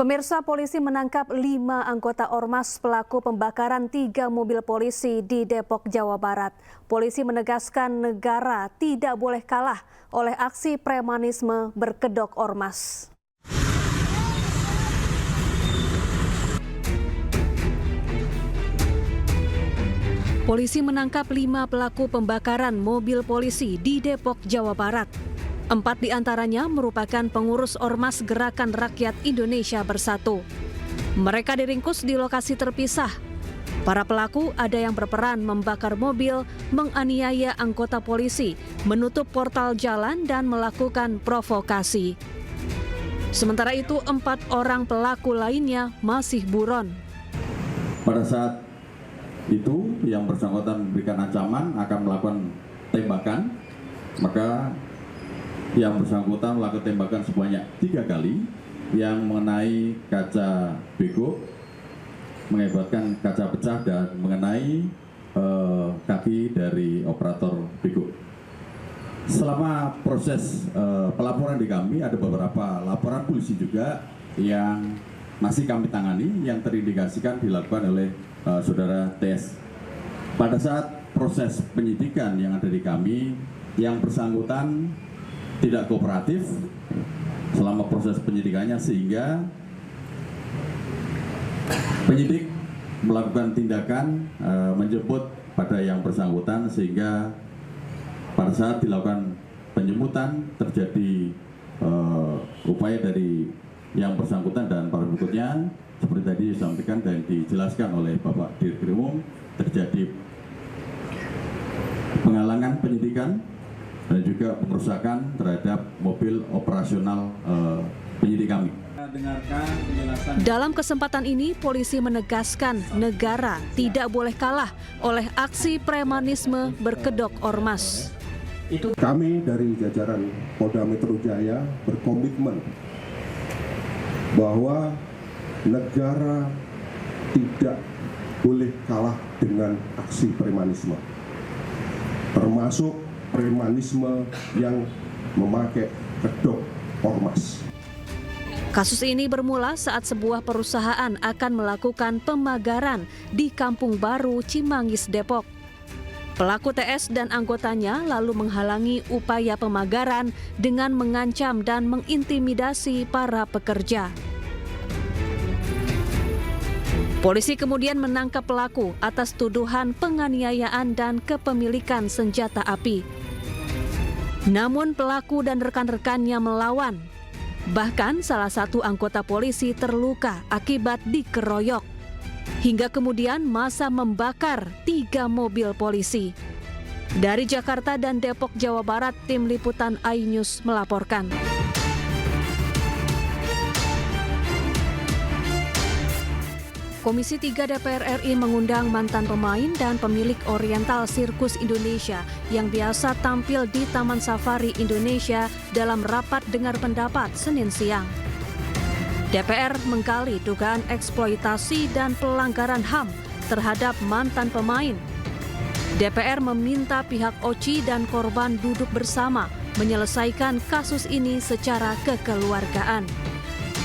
Pemirsa, polisi menangkap 5 anggota ormas pelaku pembakaran 3 mobil polisi di Depok, Jawa Barat. Polisi menegaskan negara tidak boleh kalah oleh aksi premanisme berkedok ormas. Polisi menangkap 5 pelaku pembakaran mobil polisi di Depok, Jawa Barat. 4 diantaranya merupakan pengurus Ormas Gerakan Rakyat Indonesia Bersatu. Mereka diringkus di lokasi terpisah. Para pelaku ada yang berperan membakar mobil, menganiaya anggota polisi, menutup portal jalan dan melakukan provokasi. Sementara itu, 4 orang pelaku lainnya masih buron. Pada saat itu yang bersangkutan memberikan ancaman akan melakukan tembakan, maka yang bersangkutan melakukan tembakan sebanyak 3 kali yang mengenai kaca bego, mengakibatkan kaca pecah dan mengenai kaki dari operator bego. Selama proses pelaporan di kami ada beberapa laporan polisi juga yang masih kami tangani yang terindikasikan dilakukan oleh saudara TS. Pada saat proses penyidikan yang ada di kami, yang bersangkutan tidak kooperatif selama proses penyidikannya sehingga penyidik melakukan tindakan menjemput pada yang bersangkutan sehingga pada saat dilakukan penjemputan terjadi upaya dari yang bersangkutan dan para berikutnya seperti tadi disampaikan dan dijelaskan oleh Bapak Direktur Umum, terjadi penghalangan penyidikan dan juga pengerusakan terhadap mobil operasional penyidik kami. Dalam kesempatan ini, polisi menegaskan negara tidak boleh kalah oleh aksi premanisme berkedok ormas. Kami dari jajaran Polda Metro Jaya berkomitmen bahwa negara tidak boleh kalah dengan aksi premanisme, termasuk premanisme yang memakai kedok ormas. Kasus ini bermula saat sebuah perusahaan akan melakukan pemagaran di Kampung Baru, Cimanggis, Depok. Pelaku TS dan anggotanya lalu menghalangi upaya pemagaran dengan mengancam dan mengintimidasi para pekerja. Polisi kemudian menangkap pelaku atas tuduhan penganiayaan dan kepemilikan senjata api. Namun pelaku dan rekan-rekannya melawan. Bahkan salah satu anggota polisi terluka akibat dikeroyok. Hingga kemudian massa membakar 3 mobil polisi. Dari Jakarta dan Depok, Jawa Barat, tim liputan iNews melaporkan. Komisi 3 DPR RI mengundang mantan pemain dan pemilik Oriental Sirkus Indonesia yang biasa tampil di Taman Safari Indonesia dalam rapat dengar pendapat Senin siang. DPR menggali dugaan eksploitasi dan pelanggaran HAM terhadap mantan pemain. DPR meminta pihak OCI dan korban duduk bersama menyelesaikan kasus ini secara kekeluargaan.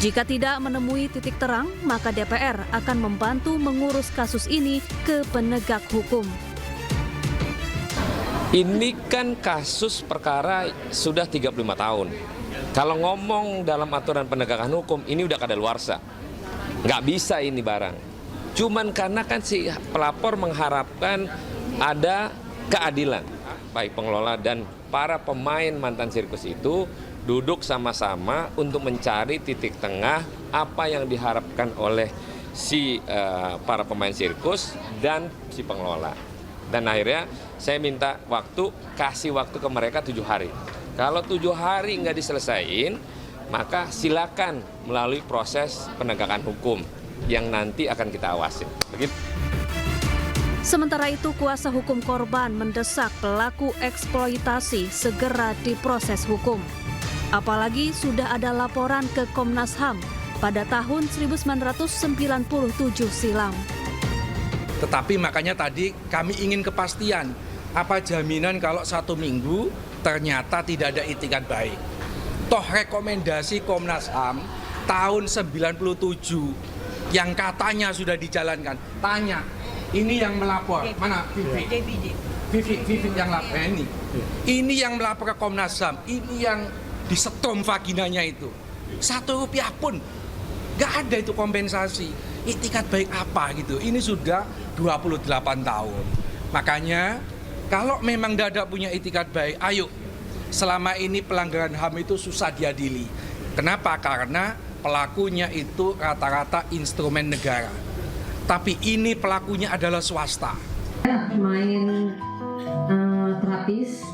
Jika tidak menemui titik terang, maka DPR akan membantu mengurus kasus ini ke penegak hukum. Ini kan kasus perkara sudah 35 tahun. Kalau ngomong dalam aturan penegakan hukum, ini udah kadaluarsa. Nggak bisa ini barang. Cuman karena kan si pelapor mengharapkan ada keadilan. Baik pengelola dan para pemain mantan sirkus itu duduk sama-sama untuk mencari titik tengah apa yang diharapkan oleh si para pemain sirkus dan si pengelola. Dan akhirnya saya minta kasih waktu ke mereka 7 hari. Kalau 7 hari nggak diselesain, maka silakan melalui proses penegakan hukum yang nanti akan kita awasin. Begitu. Sementara itu, kuasa hukum korban mendesak pelaku eksploitasi segera diproses hukum. Apalagi sudah ada laporan ke Komnas HAM pada tahun 1997 silam. Tetapi makanya tadi kami ingin kepastian, apa jaminan kalau 1 minggu ternyata tidak ada itikat baik. Toh rekomendasi Komnas HAM tahun 97 yang katanya sudah dijalankan. Tanya, ini yang melapor, mana Vivi? Vivi yang lapor ini. Ini yang melapor ke Komnas HAM, ini yang disetrum vaginanya itu. 1 rupiah pun nggak ada itu kompensasi. Itikat baik apa gitu. Ini sudah 28 tahun. Makanya kalau memang tidak punya itikat baik, ayo. Selama ini pelanggaran HAM itu susah diadili. Kenapa? Karena pelakunya itu rata-rata instrumen negara. Tapi ini pelakunya adalah swasta. Main terapis.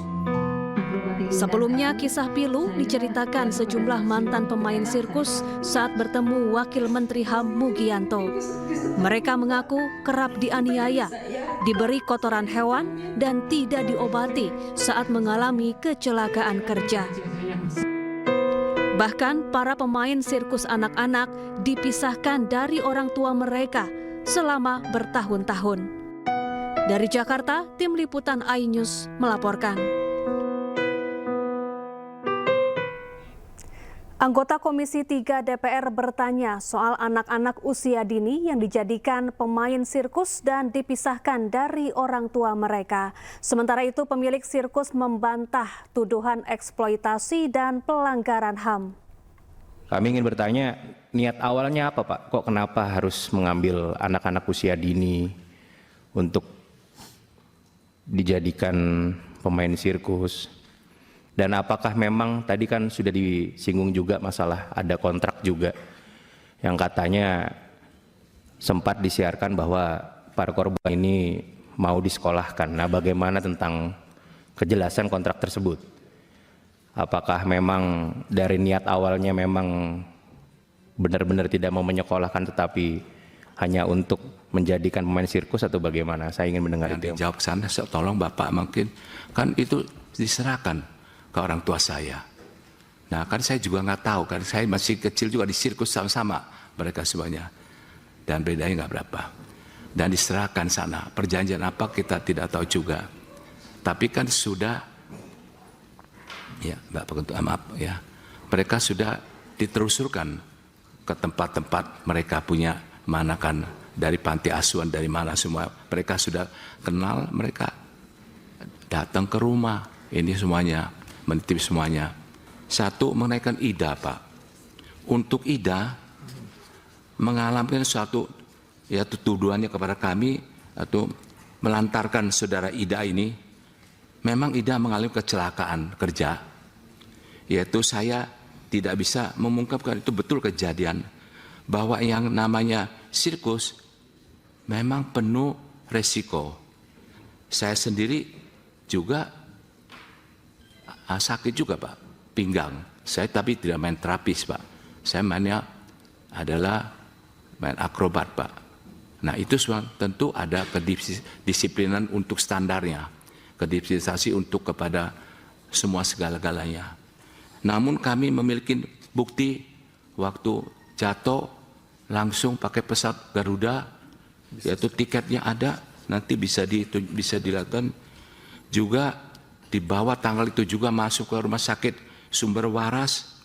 Sebelumnya, kisah pilu diceritakan sejumlah mantan pemain sirkus saat bertemu Wakil Menteri HAM Mugianto. Mereka mengaku kerap dianiaya, diberi kotoran hewan, dan tidak diobati saat mengalami kecelakaan kerja. Bahkan para pemain sirkus anak-anak dipisahkan dari orang tua mereka selama bertahun-tahun. Dari Jakarta, Tim Liputan iNews melaporkan. Anggota Komisi 3 DPR bertanya soal anak-anak usia dini yang dijadikan pemain sirkus dan dipisahkan dari orang tua mereka. Sementara itu, pemilik sirkus membantah tuduhan eksploitasi dan pelanggaran HAM. Kami ingin bertanya, niat awalnya apa Pak? Kok kenapa harus mengambil anak-anak usia dini untuk dijadikan pemain sirkus? Dan apakah memang tadi kan sudah disinggung juga masalah ada kontrak juga yang katanya sempat disiarkan bahwa para korban ini mau disekolahkan. Nah, bagaimana tentang kejelasan kontrak tersebut? Apakah memang dari niat awalnya memang benar-benar tidak mau menyekolahkan tetapi hanya untuk menjadikan pemain sirkus atau bagaimana? Saya ingin mendengar itu. Jawab sana, tolong Bapak mungkin. Kan itu diserahkan ke orang tua saya. Nah kan saya juga nggak tahu, kan saya masih kecil juga di sirkus sama-sama mereka semuanya. Dan bedanya nggak berapa. Dan diserahkan sana, perjanjian apa kita tidak tahu juga. Tapi kan sudah, ya Bapak Ketua, maaf ya, mereka sudah diterusurkan ke tempat-tempat mereka punya, mana kan dari panti asuhan, dari mana semua. Mereka sudah kenal, mereka datang ke rumah, ini semuanya. Menitip semuanya. Satu, menaikkan Ida, Pak. Untuk Ida mengalami suatu yaitu tuduhannya kepada kami atau melantarkan saudara Ida ini, memang Ida mengalami kecelakaan kerja. Yaitu saya tidak bisa mengungkapkan itu betul kejadian bahwa yang namanya sirkus memang penuh resiko. Saya sendiri juga sakit juga Pak, pinggang. Saya tapi tidak main terapis Pak. Saya mainnya adalah main akrobat Pak. Nah itu semua tentu ada kedisiplinan untuk standarnya. Kedisiplinan untuk kepada semua segala-galanya. Namun kami memiliki bukti waktu jatuh langsung pakai pesawat Garuda, yaitu tiketnya ada, nanti bisa dilakukan juga. Dibawa tanggal itu juga masuk ke rumah sakit Sumber Waras,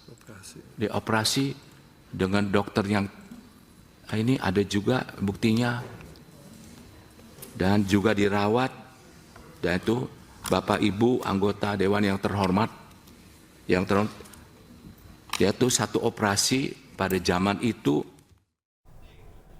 dioperasi dengan dokter yang ini ada juga buktinya, dan juga dirawat. Dan itu Bapak Ibu anggota Dewan yang terhormat, yaitu satu operasi pada zaman itu